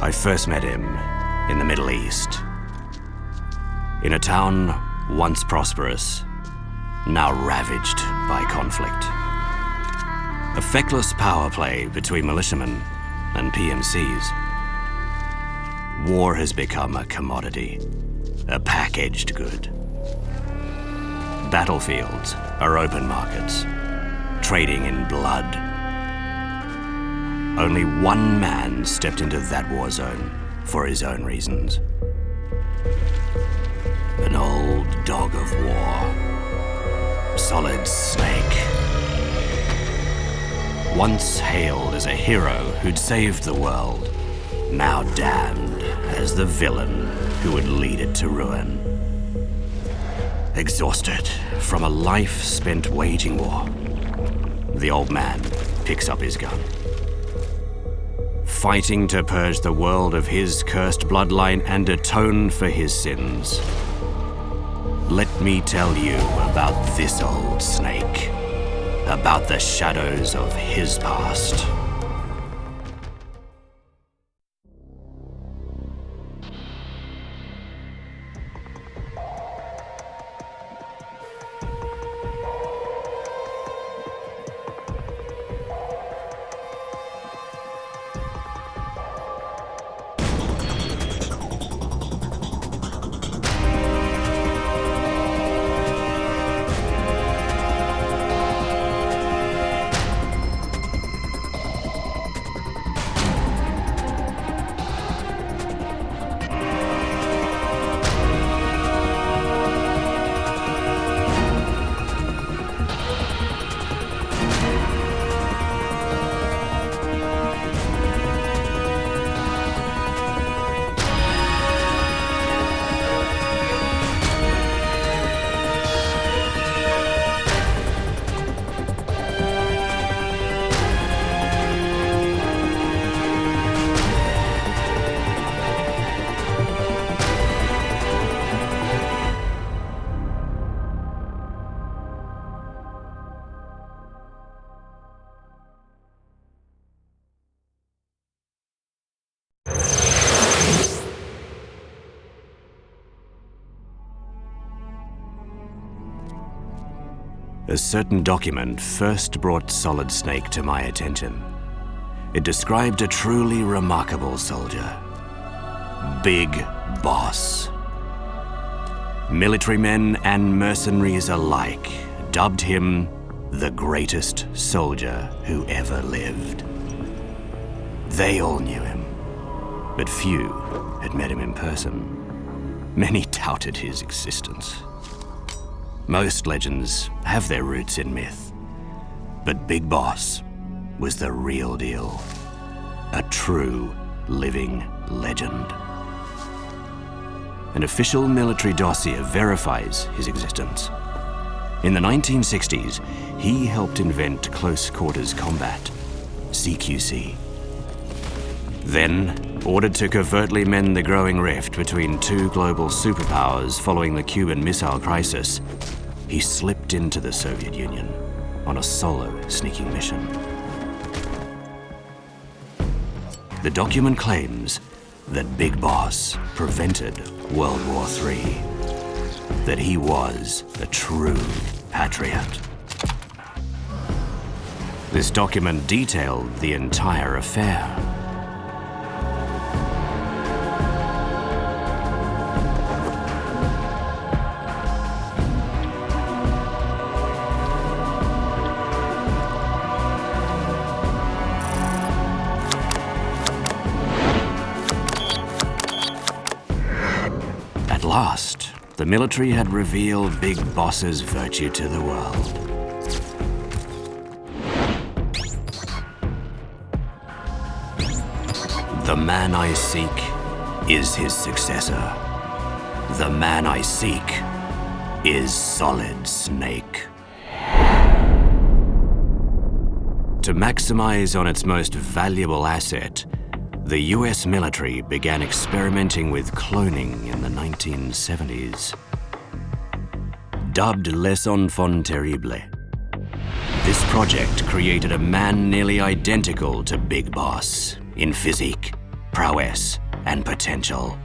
I first met him in the Middle East. In a town once prosperous, now ravaged by conflict. A feckless power play between militiamen and PMCs. War has become a commodity, a packaged good. Battlefields are open markets, trading in blood. Only one man stepped into that war zone for his own reasons. An old dog of war, Solid Snake. Once hailed as a hero who'd saved the world, now damned as the villain who would lead it to ruin. Exhausted from a life spent waging war, the old man picks up his gun. Fighting to purge the world of his cursed bloodline and atone for his sins. Let me tell you about this old snake, about the shadows of his past. A certain document first brought Solid Snake to my attention. It described a truly remarkable soldier. Big Boss. Military men and mercenaries alike dubbed him the greatest soldier who ever lived. They all knew him, but few had met him in person. Many doubted his existence. Most legends have their roots in myth, but Big Boss was the real deal. A true living legend. An official military dossier verifies his existence. In the 1960s, he helped invent close quarters combat, CQC. Then, ordered to covertly mend the growing rift between two global superpowers following the Cuban Missile Crisis, he slipped into the Soviet Union on a solo sneaking mission. The document claims that Big Boss prevented World War III, that he was a true patriot. This document detailed the entire affair. At last, the military had revealed Big Boss's virtue to the world. The man I seek is his successor. The man I seek is Solid Snake. To maximize on its most valuable asset, the US military began experimenting with cloning in the 1970s. Dubbed Les Enfants Terribles, this project created a man nearly identical to Big Boss in physique, prowess, and potential.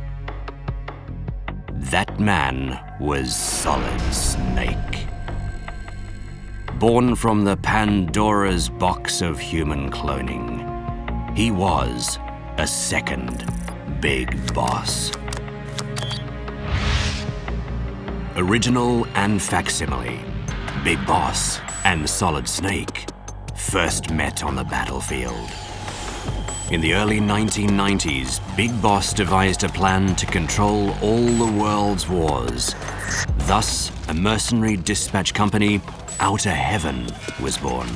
That man was Solid Snake. Born from the Pandora's box of human cloning, he was a second Big Boss. Original and facsimile, Big Boss and Solid Snake first met on the battlefield. In the early 1990s, Big Boss devised a plan to control all the world's wars. Thus, a mercenary dispatch company, Outer Heaven, was born.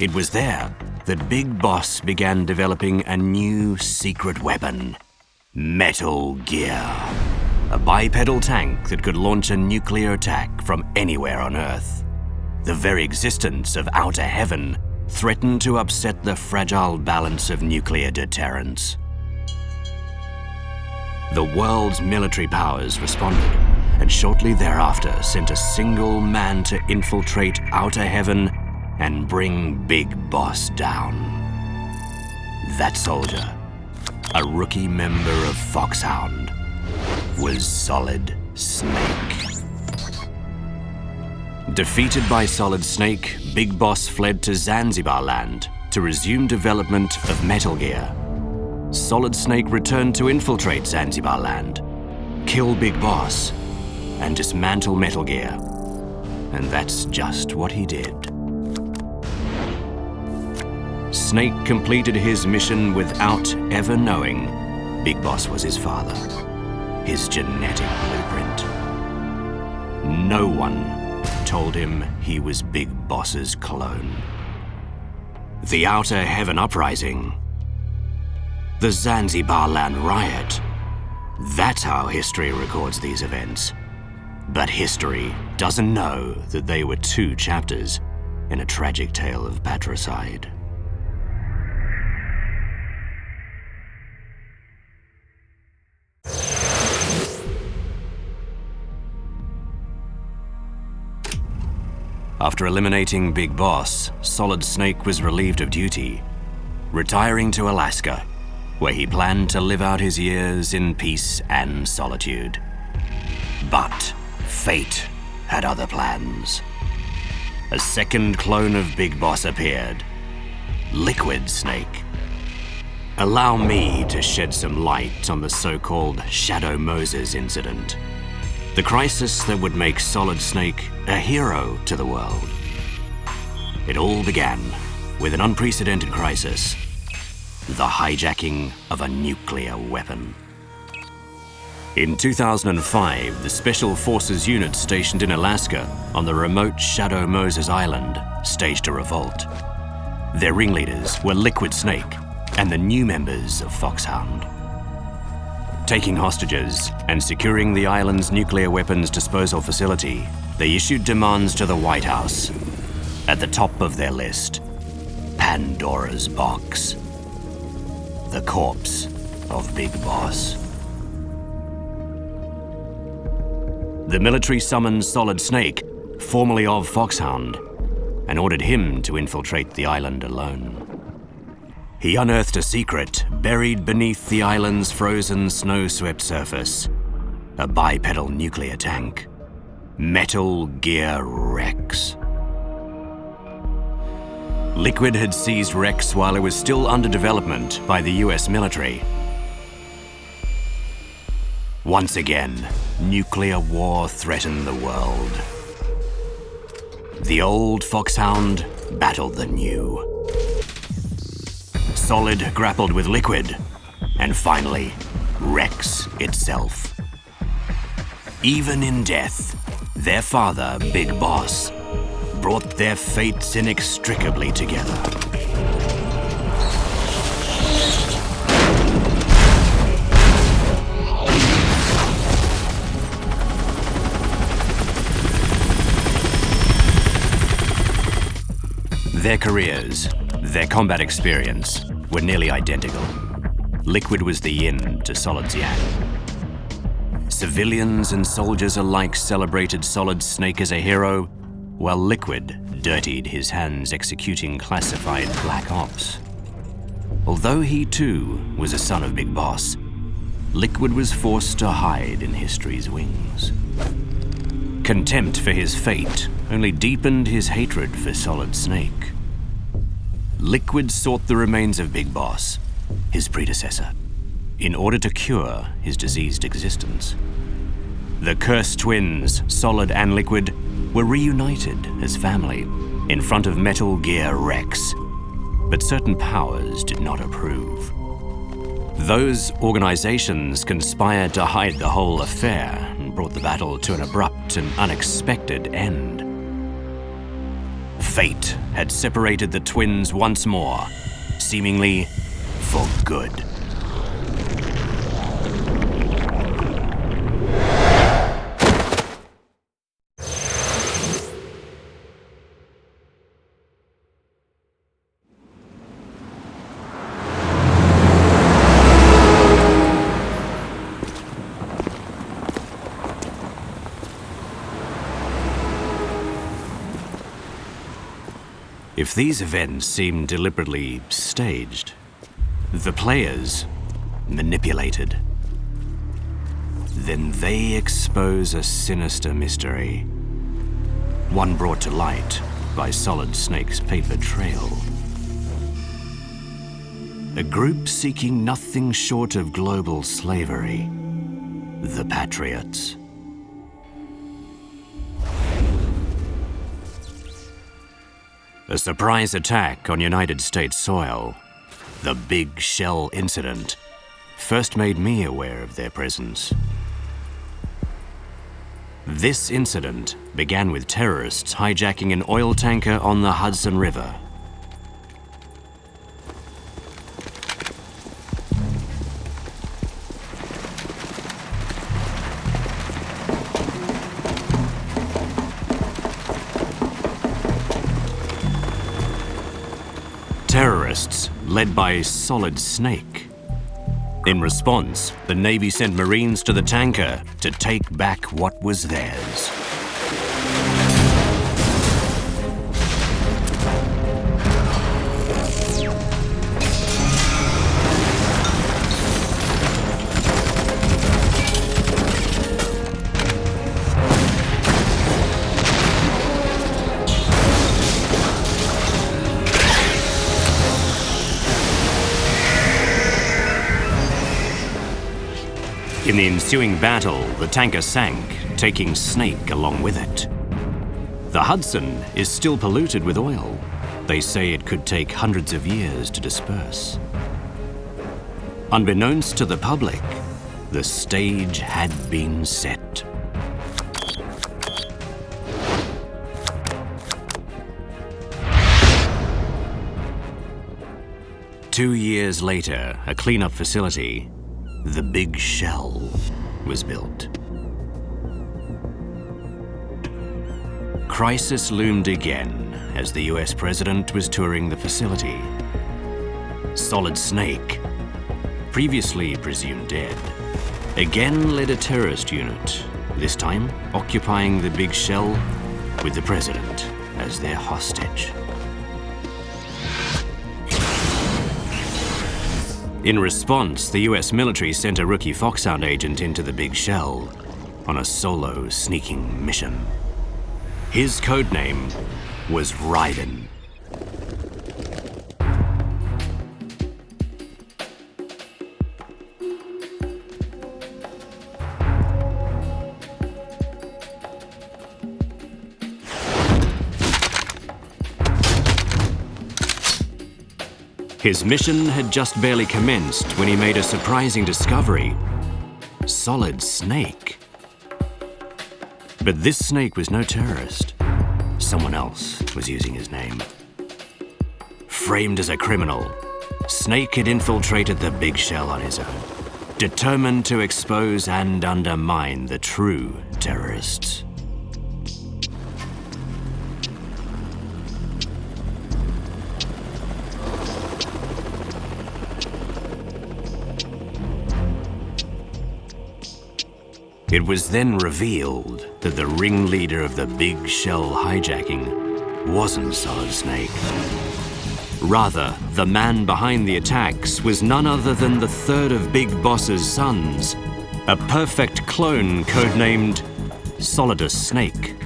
It was there that Big Boss began developing a new secret weapon, Metal Gear, a bipedal tank that could launch a nuclear attack from anywhere on Earth. The very existence of Outer Heaven threatened to upset the fragile balance of nuclear deterrence. The world's military powers responded, and shortly thereafter sent a single man to infiltrate Outer Heaven and bring Big Boss down. That soldier, a rookie member of Foxhound, was Solid Snake. Defeated by Solid Snake, Big Boss fled to Zanzibar land to resume development of Metal Gear. Solid Snake returned to infiltrate Zanzibar land, kill Big Boss, and dismantle Metal Gear. And that's just what he did. Snake completed his mission without ever knowing Big Boss was his father, his genetic blueprint. No one told him he was Big Boss's clone. The Outer Heaven Uprising, the Zanzibar Land Riot. That's how history records these events. But history doesn't know that they were two chapters in a tragic tale of patricide. After eliminating Big Boss, Solid Snake was relieved of duty, retiring to Alaska, where he planned to live out his years in peace and solitude. But fate had other plans. A second clone of Big Boss appeared, Liquid Snake. Allow me to shed some light on the so-called Shadow Moses incident. The crisis that would make Solid Snake a hero to the world. It all began with an unprecedented crisis, the hijacking of a nuclear weapon. In 2005, the Special Forces unit stationed in Alaska on the remote Shadow Moses Island staged a revolt. Their ringleaders were Liquid Snake and the new members of Foxhound. Taking hostages and securing the island's nuclear weapons disposal facility, they issued demands to the White House. At the top of their list, Pandora's box. The corpse of Big Boss. The military summoned Solid Snake, formerly of Foxhound, and ordered him to infiltrate the island alone. He unearthed a secret buried beneath the island's frozen snow-swept surface, a bipedal nuclear tank, Metal Gear Rex. Liquid had seized Rex while it was still under development by the US military. Once again, nuclear war threatened the world. The old Foxhound battled the new. Solid grappled with Liquid, and finally, Rex itself. Even in death, their father, Big Boss, brought their fates inextricably together. Their careers, their combat experience, were nearly identical. Liquid was the yin to Solid's yang. Civilians and soldiers alike celebrated Solid Snake as a hero, while Liquid dirtied his hands executing classified black ops. Although he too was a son of Big Boss, Liquid was forced to hide in history's wings. Contempt for his fate only deepened his hatred for Solid Snake. Liquid sought the remains of Big Boss, his predecessor, in order to cure his diseased existence. The cursed twins, Solid and Liquid, were reunited as family in front of Metal Gear Rex, but certain powers did not approve. Those organizations conspired to hide the whole affair and brought the battle to an abrupt and unexpected end. Fate had separated the twins once more, seemingly for good. If these events seem deliberately staged, the players manipulated, then they expose a sinister mystery, one brought to light by Solid Snake's paper trail. A group seeking nothing short of global slavery, the Patriots. A surprise attack on United States soil, the Big Shell incident, first made me aware of their presence. This incident began with terrorists hijacking an oil tanker on the Hudson River. Terrorists led by Solid Snake. In response, the Navy sent Marines to the tanker to take back what was theirs. In the ensuing battle, the tanker sank, taking Snake along with it. The Hudson is still polluted with oil. They say it could take hundreds of years to disperse. Unbeknownst to the public, the stage had been set. Two years later, a cleanup facility, the Big Shell, was built. Crisis loomed again as the US president was touring the facility. Solid Snake, previously presumed dead, again led a terrorist unit, this time occupying the Big Shell with the president as their hostage. In response, the US military sent a rookie Foxhound agent into the Big Shell on a solo sneaking mission. His codename was Raiden. His mission had just barely commenced when he made a surprising discovery: Solid Snake. But this Snake was no terrorist. Someone else was using his name. Framed as a criminal, Snake had infiltrated the Big Shell on his own, determined to expose and undermine the true terrorists. It was then revealed that the ringleader of the Big Shell hijacking wasn't Solid Snake. Rather, the man behind the attacks was none other than the third of Big Boss's sons, a perfect clone codenamed Solidus Snake.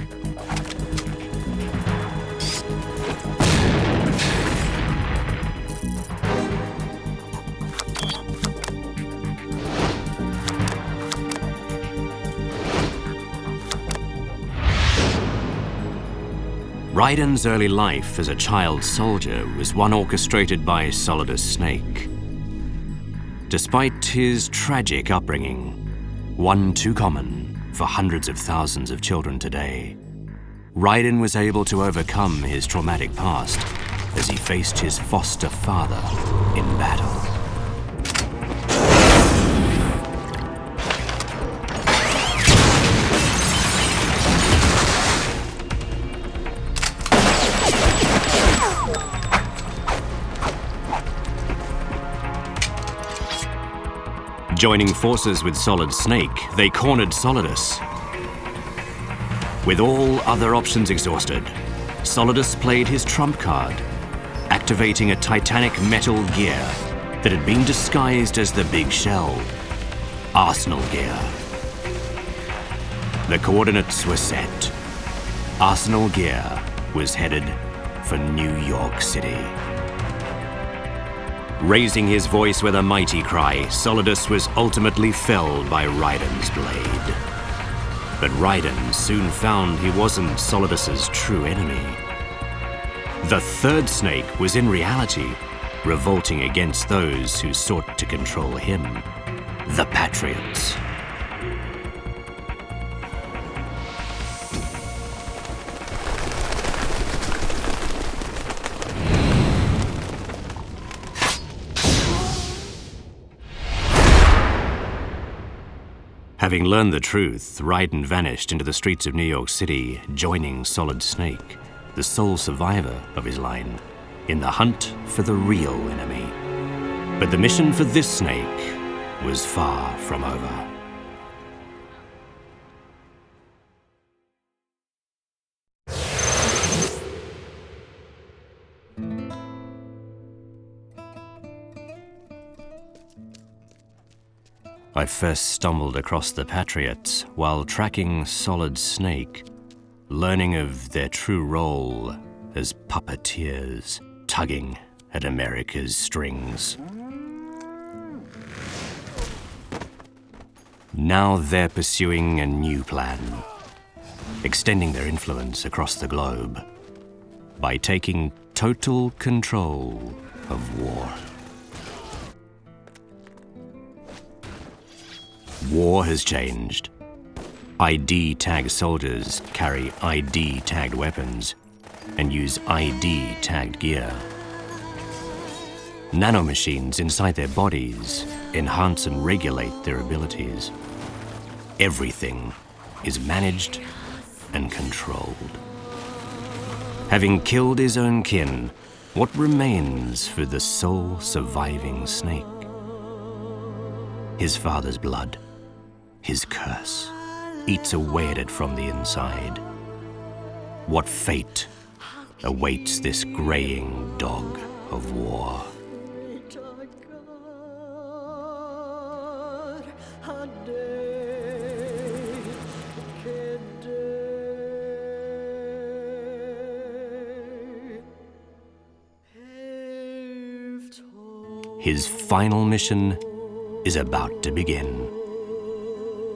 Raiden's early life as a child soldier was one orchestrated by Solidus Snake. Despite his tragic upbringing, one too common for hundreds of thousands of children today, Raiden was able to overcome his traumatic past as he faced his foster father in battle. Joining forces with Solid Snake, they cornered Solidus. With all other options exhausted, Solidus played his trump card, activating a titanic metal gear that had been disguised as the Big Shell, Arsenal gear. The coordinates were set. Arsenal gear was headed for New York City. Raising his voice with a mighty cry, Solidus was ultimately felled by Raiden's blade. But Raiden soon found he wasn't Solidus's true enemy. The third snake was in reality revolting against those who sought to control him, the Patriots. Having learned the truth, Raiden vanished into the streets of New York City, joining Solid Snake, the sole survivor of his line, in the hunt for the real enemy. But the mission for this snake was far from over. I first stumbled across the Patriots while tracking Solid Snake, learning of their true role as puppeteers, tugging at America's strings. Now they're pursuing a new plan, extending their influence across the globe by taking total control of war. War has changed. ID-tagged soldiers carry ID-tagged weapons and use ID-tagged gear. Nanomachines inside their bodies enhance and regulate their abilities. Everything is managed and controlled. Having killed his own kin, what remains for the sole surviving snake? His father's blood. His curse eats away at it from the inside. What fate awaits this graying dog of war? His final mission is about to begin,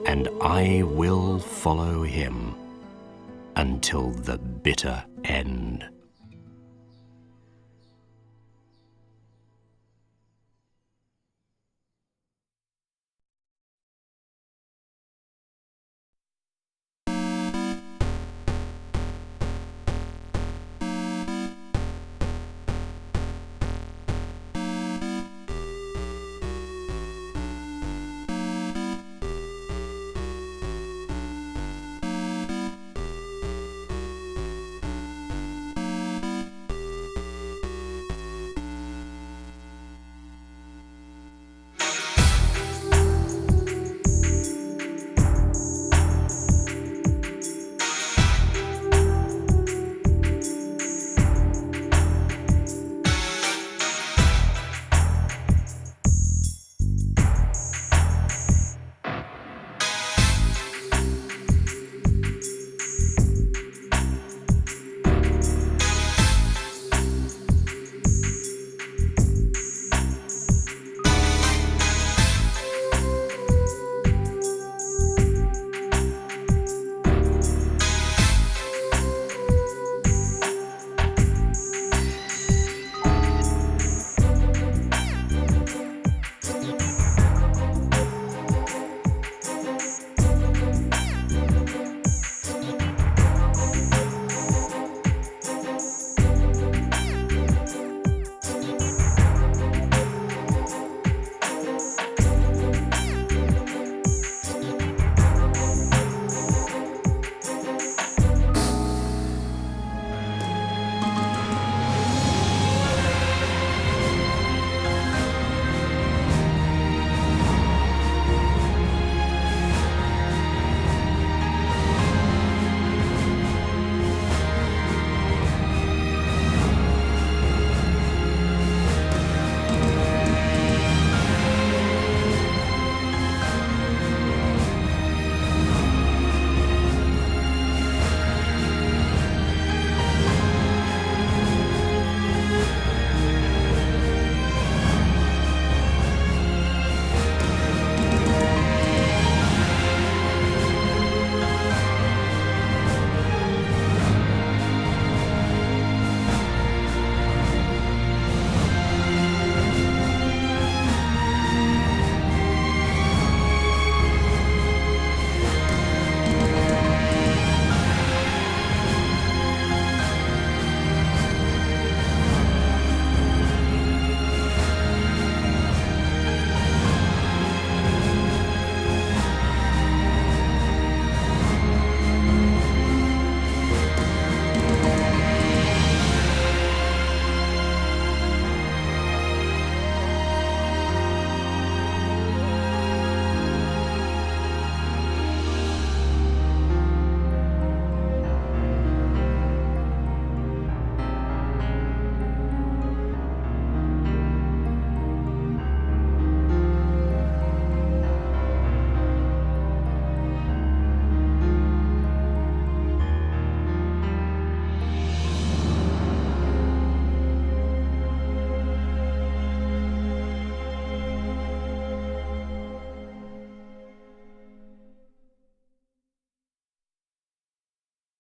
and I will follow him until the bitter end.